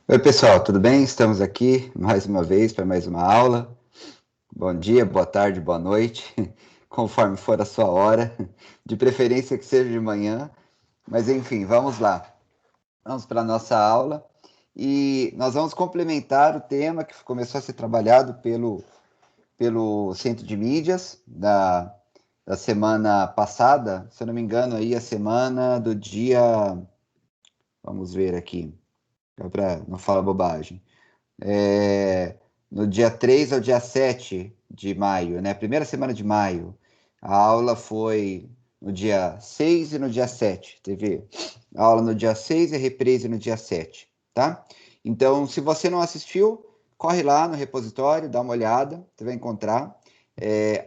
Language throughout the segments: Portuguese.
Oi, pessoal, tudo bem? Estamos aqui mais uma vez para mais uma aula. Bom dia, boa tarde, boa noite, conforme for a sua hora, de preferência que seja de manhã, mas enfim, vamos lá. Vamos para a nossa aula e nós vamos complementar o tema que começou a ser trabalhado pelo Centro de Mídias da semana passada, se eu não me engano, aí a semana do dia. Vamos ver aqui, para não falar bobagem. é, no dia 3 ao dia 7 de maio, né? Primeira semana de maio. A aula foi no dia 6 e no dia 7. Teve aula no dia 6 e reprise no dia 7, tá? Então, se você não assistiu, corre lá no repositório, dá uma olhada, você vai encontrar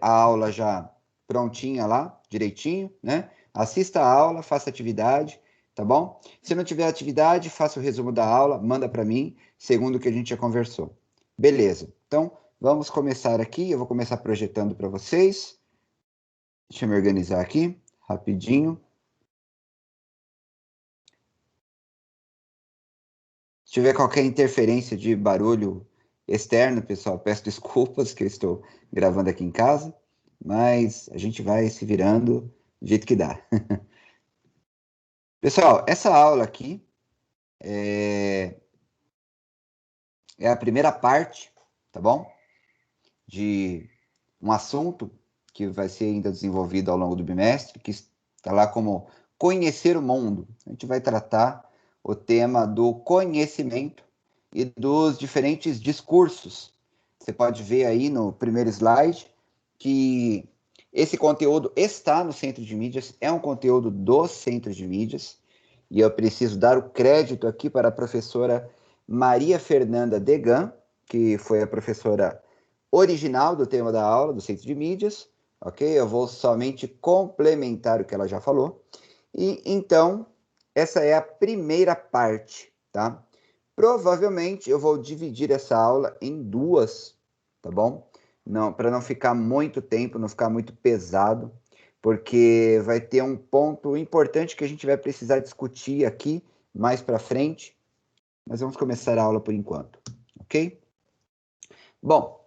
a aula já prontinha lá, direitinho, né? Assista a aula, faça atividade, tá bom? Se não tiver atividade, faça o resumo da aula, manda para mim, segundo o que a gente já conversou. Beleza. Então, vamos começar aqui. Eu vou começar projetando para vocês. Deixa eu me organizar aqui, rapidinho. Se tiver qualquer interferência de barulho externo, pessoal, peço desculpas que eu estou gravando aqui em casa, mas a gente vai se virando do jeito que dá. Pessoal, essa aula aqui é a primeira parte, tá bom? De um assunto que vai ser ainda desenvolvido ao longo do bimestre, que está lá como conhecer o mundo. A gente vai tratar o tema do conhecimento e dos diferentes discursos. Você pode ver aí no primeiro slide que esse conteúdo está no Centro de Mídias, é um conteúdo do Centro de Mídias, e eu preciso dar o crédito aqui para a professora Maria Fernanda Degan, que foi a professora original do tema da aula, do Centro de Mídias, ok? Eu vou somente complementar o que ela já falou. E então, essa é a primeira parte, tá? Provavelmente eu vou dividir essa aula em duas, tá bom? Não, para não ficar muito tempo, não ficar muito pesado, porque vai ter um ponto importante que a gente vai precisar discutir aqui mais para frente, mas vamos começar a aula por enquanto, ok? Bom,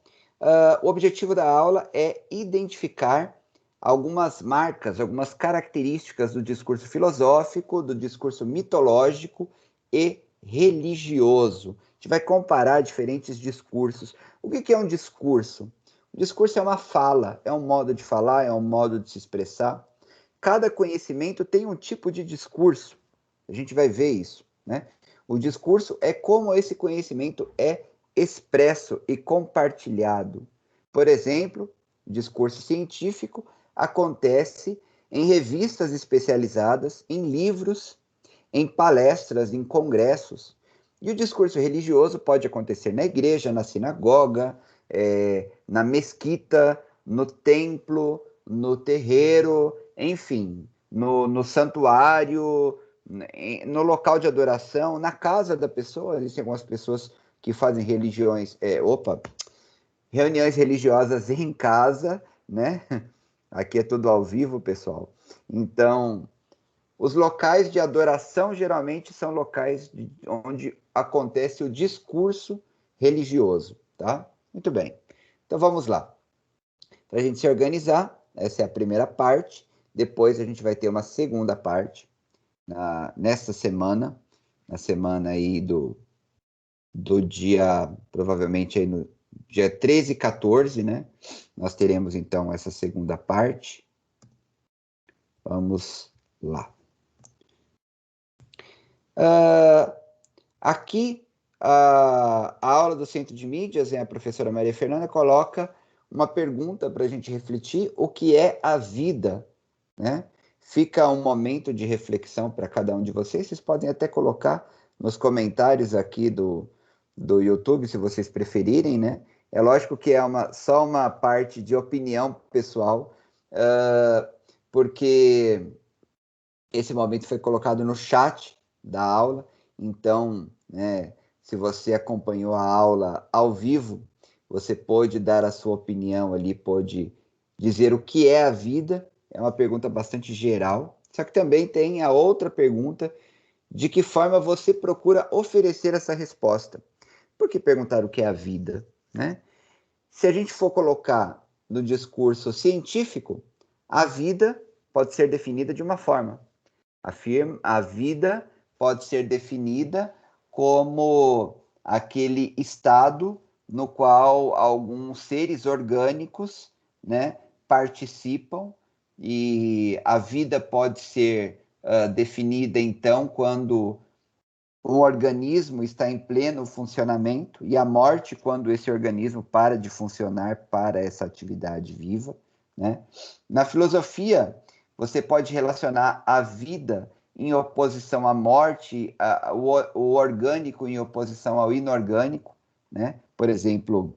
o objetivo da aula é identificar algumas marcas, algumas características do discurso filosófico, do discurso mitológico e religioso. A gente vai comparar diferentes discursos. O que é um discurso? O discurso é uma fala, é um modo de falar, é um modo de se expressar. Cada conhecimento tem um tipo de discurso. A gente vai ver isso, né? O discurso é como esse conhecimento é expresso e compartilhado. Por exemplo, o discurso científico acontece em revistas especializadas, em livros, em palestras, em congressos. E o discurso religioso pode acontecer na igreja, na sinagoga, na mesquita, no templo, no terreiro, enfim, no santuário, no local de adoração, na casa da pessoa. Existem algumas pessoas que fazem reuniões religiosas em casa, né? Aqui é tudo ao vivo, pessoal. Então, os locais de adoração geralmente são locais onde acontece o discurso religioso, tá? Muito bem. Então vamos lá. Para a gente se organizar, essa é a primeira parte. Depois a gente vai ter uma segunda parte nesta semana, na semana aí do dia, provavelmente aí no dia 13 e 14, né? Nós teremos então essa segunda parte. Vamos lá. Aqui, a aula do Centro de Mídias, a professora Maria Fernanda coloca uma pergunta para a gente refletir: o que é a vida? Né? Fica um momento de reflexão para cada um de vocês. Vocês podem até colocar nos comentários aqui do YouTube, se vocês preferirem, né? É lógico que é só uma parte de opinião pessoal, porque esse momento foi colocado no chat da aula, então, né, se você acompanhou a aula ao vivo, você pode dar a sua opinião ali, pode dizer o que é a vida, é uma pergunta bastante geral, só que também tem a outra pergunta de que forma você procura oferecer essa resposta. Por que perguntar o que é a vida, né? Se a gente for colocar no discurso científico, a vida pode ser definida de uma forma. A vida pode ser definida como aquele estado no qual alguns seres orgânicos, né, participam, e a vida pode ser definida, então, quando um organismo está em pleno funcionamento, e a morte quando esse organismo para de funcionar para essa atividade viva, né? Na filosofia, você pode relacionar a vida em oposição à morte, o orgânico em oposição ao inorgânico, né? Por exemplo,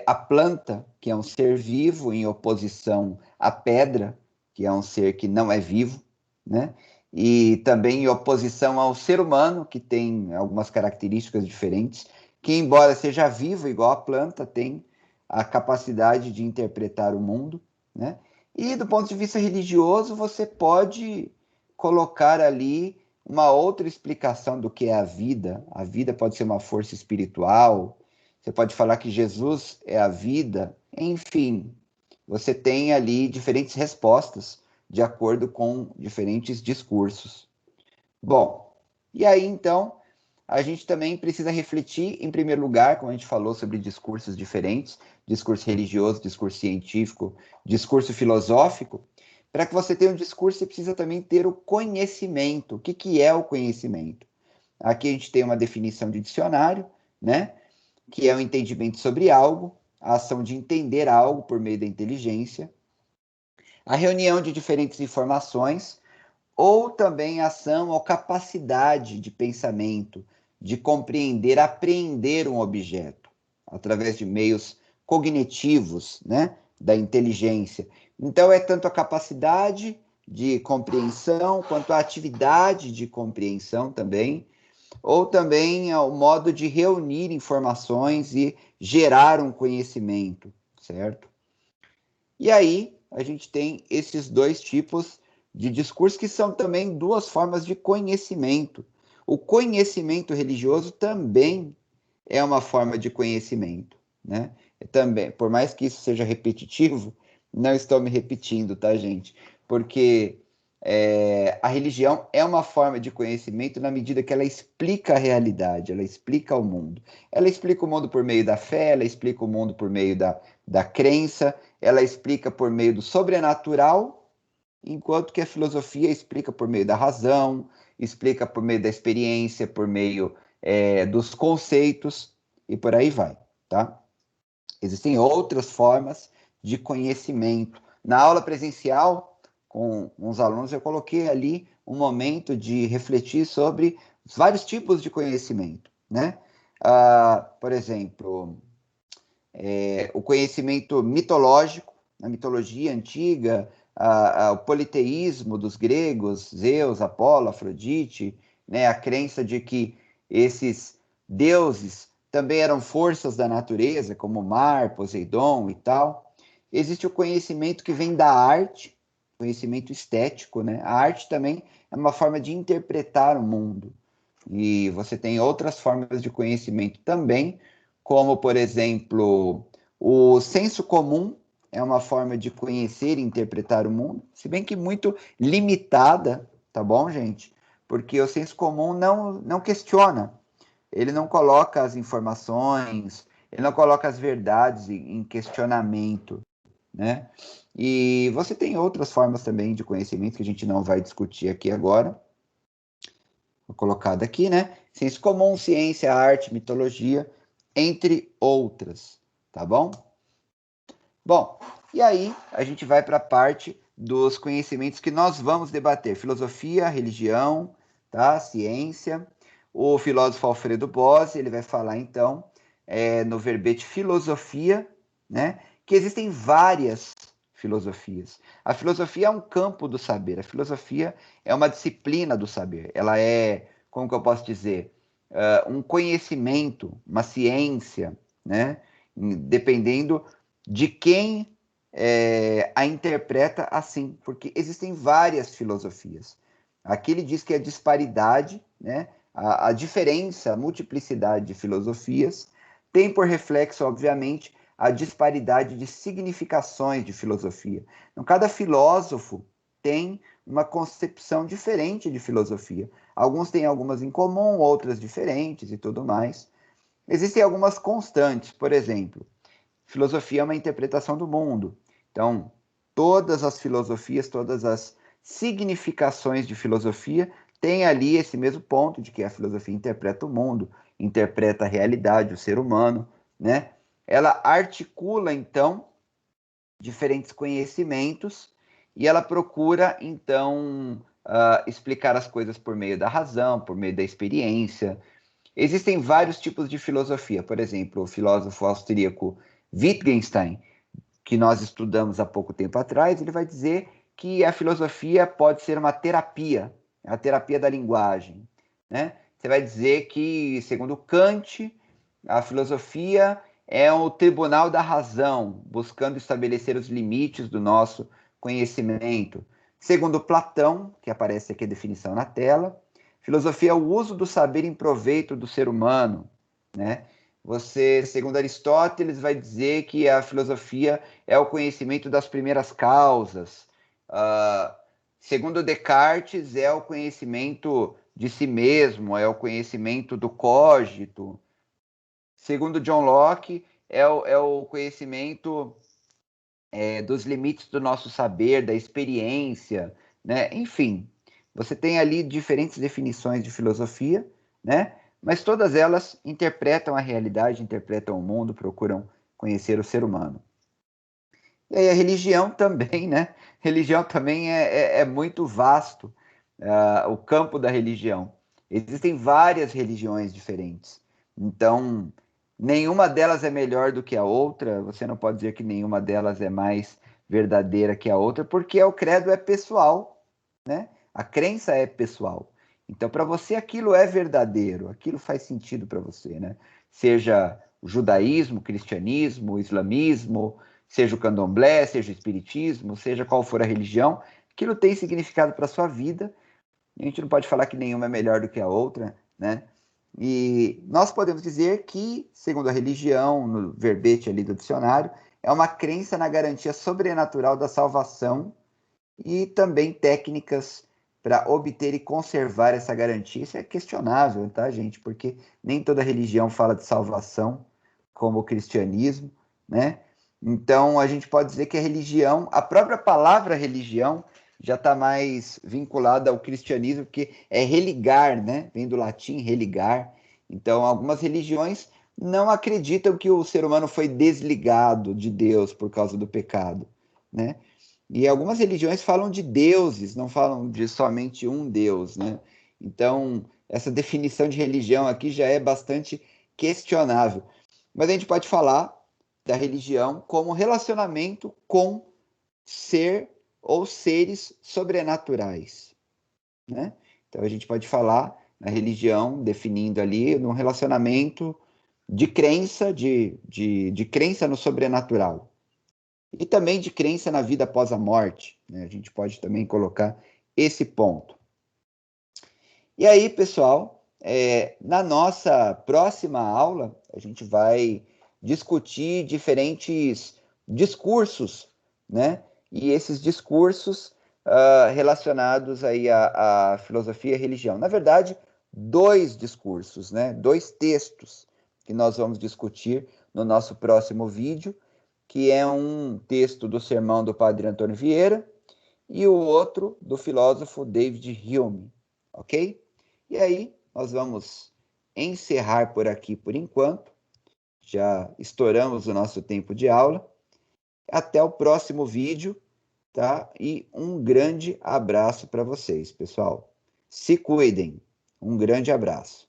a planta, que é um ser vivo, em oposição à pedra, que é um ser que não é vivo, né? E também em oposição ao ser humano, que tem algumas características diferentes, que, embora seja vivo igual a planta, tem a capacidade de interpretar o mundo, né? E do ponto de vista religioso, você pode colocar ali uma outra explicação do que é a vida. A vida pode ser uma força espiritual, você pode falar que Jesus é a vida, enfim, você tem ali diferentes respostas de acordo com diferentes discursos. Bom, e aí então a gente também precisa refletir, em primeiro lugar, como a gente falou sobre discursos diferentes, discurso religioso, discurso científico, discurso filosófico. Para que você tenha um discurso, você precisa também ter o conhecimento. O que, que é o conhecimento? Aqui a gente tem uma definição de dicionário, né? Que é o entendimento sobre algo, a ação de entender algo por meio da inteligência, a reunião de diferentes informações, ou também a ação ou capacidade de pensamento, de compreender, apreender um objeto, através de meios cognitivos, né, da inteligência. Então, é tanto a capacidade de compreensão, quanto a atividade de compreensão também, ou também o modo de reunir informações e gerar um conhecimento, certo? E aí a gente tem esses dois tipos de discurso que são também duas formas de conhecimento. O conhecimento religioso também é uma forma de conhecimento, né? Também, por mais que isso seja repetitivo, não estou me repetindo, tá, gente? Porque a religião é uma forma de conhecimento na medida que ela explica a realidade, ela explica o mundo. Ela explica o mundo por meio da fé, ela explica o mundo por meio da crença, ela explica por meio do sobrenatural, enquanto que a filosofia explica por meio da razão, explica por meio da experiência, por meio dos conceitos e por aí vai, tá? Existem outras formas de conhecimento. Na aula presencial, com os alunos, eu coloquei ali um momento de refletir sobre os vários tipos de conhecimento, né? Por exemplo, o conhecimento mitológico, a mitologia antiga, o politeísmo dos gregos, Zeus, Apolo, Afrodite, né, a crença de que esses deuses também eram forças da natureza, como Mar, Poseidon e tal. Existe o conhecimento que vem da arte, conhecimento estético, né? A arte também é uma forma de interpretar o mundo. E você tem outras formas de conhecimento também, como, por exemplo, o senso comum é uma forma de conhecer e interpretar o mundo, se bem que muito limitada, tá bom, gente? Porque o senso comum não questiona, ele não coloca as informações, ele não coloca as verdades em questionamento, né? E você tem outras formas também de conhecimento que a gente não vai discutir aqui agora, colocado aqui, né? Senso comum, ciência, arte, mitologia, entre outras, tá bom? Bom, e aí a gente vai para a parte dos conhecimentos que nós vamos debater: filosofia, religião, tá? Ciência. O filósofo Alfredo Bose, ele vai falar então no verbete filosofia, né? Que existem várias filosofias. A filosofia é um campo do saber. A filosofia é uma disciplina do saber. Ela é, como que eu posso dizer, um conhecimento, uma ciência, né? Dependendo de quem a interpreta assim, porque existem várias filosofias. Aqui ele diz que a disparidade, né, a diferença, a multiplicidade de filosofias, tem por reflexo, obviamente, a disparidade de significações de filosofia. Então, cada filósofo tem uma concepção diferente de filosofia. Alguns têm algumas em comum, outras diferentes e tudo mais. Existem algumas constantes, por exemplo, filosofia é uma interpretação do mundo. Então, todas as filosofias, todas as significações de filosofia têm ali esse mesmo ponto de que a filosofia interpreta o mundo, interpreta a realidade, o ser humano, né? Ela articula, então, diferentes conhecimentos e ela procura, então, explicar as coisas por meio da razão, por meio da experiência. Existem vários tipos de filosofia. Por exemplo, o filósofo austríaco Wittgenstein, que nós estudamos há pouco tempo atrás, ele vai dizer que a filosofia pode ser uma terapia, a terapia da linguagem, né? Você vai dizer que, segundo Kant, a filosofia é o tribunal da razão, buscando estabelecer os limites do nosso conhecimento. Segundo Platão, que aparece aqui a definição na tela, filosofia é o uso do saber em proveito do ser humano, né? Você, segundo Aristóteles, vai dizer que a filosofia é o conhecimento das primeiras causas. Segundo Descartes, é o conhecimento de si mesmo, é o conhecimento do cogito. Segundo John Locke, é o conhecimento dos limites do nosso saber, da experiência, né? Enfim, você tem ali diferentes definições de filosofia, né? Mas todas elas interpretam a realidade, interpretam o mundo, procuram conhecer o ser humano. E aí a religião também, né? Religião também é muito vasto, o campo da religião. Existem várias religiões diferentes. Então, nenhuma delas é melhor do que a outra. Você não pode dizer que nenhuma delas é mais verdadeira que a outra, porque o credo é pessoal, né? A crença é pessoal. Então, para você, aquilo é verdadeiro, aquilo faz sentido para você, né? Seja o judaísmo, o cristianismo, o islamismo, seja o candomblé, seja o espiritismo, seja qual for a religião, aquilo tem significado para a sua vida. A gente não pode falar que nenhuma é melhor do que a outra, né? E nós podemos dizer que, segundo a religião, no verbete ali do dicionário, é uma crença na garantia sobrenatural da salvação e também técnicas para obter e conservar essa garantia. Isso é questionável, tá, gente? Porque nem toda religião fala de salvação, como o cristianismo, né? Então, a gente pode dizer que a religião, a própria palavra religião, já está mais vinculada ao cristianismo, porque é religar, né? Vem do latim religar. Então, algumas religiões não acreditam que o ser humano foi desligado de Deus por causa do pecado, né? E algumas religiões falam de deuses, não falam de somente um Deus, né? Então, essa definição de religião aqui já é bastante questionável. Mas a gente pode falar da religião como relacionamento com ser ou seres sobrenaturais, né? Então, a gente pode falar na religião, definindo ali, num relacionamento de crença, de crença no sobrenatural. E também de crença na vida após a morte, né? A gente pode também colocar esse ponto. E aí, pessoal, na nossa próxima aula, a gente vai discutir diferentes discursos, né? E esses discursos relacionados aí à filosofia e à religião. Na verdade, dois discursos, né? Dois textos que nós vamos discutir no nosso próximo vídeo, que é um texto do sermão do Padre Antônio Vieira e o outro do filósofo David Hume, ok? E aí, nós vamos encerrar por aqui por enquanto. Já estouramos o nosso tempo de aula. Até o próximo vídeo, tá? E um grande abraço para vocês, pessoal. Se cuidem. Um grande abraço.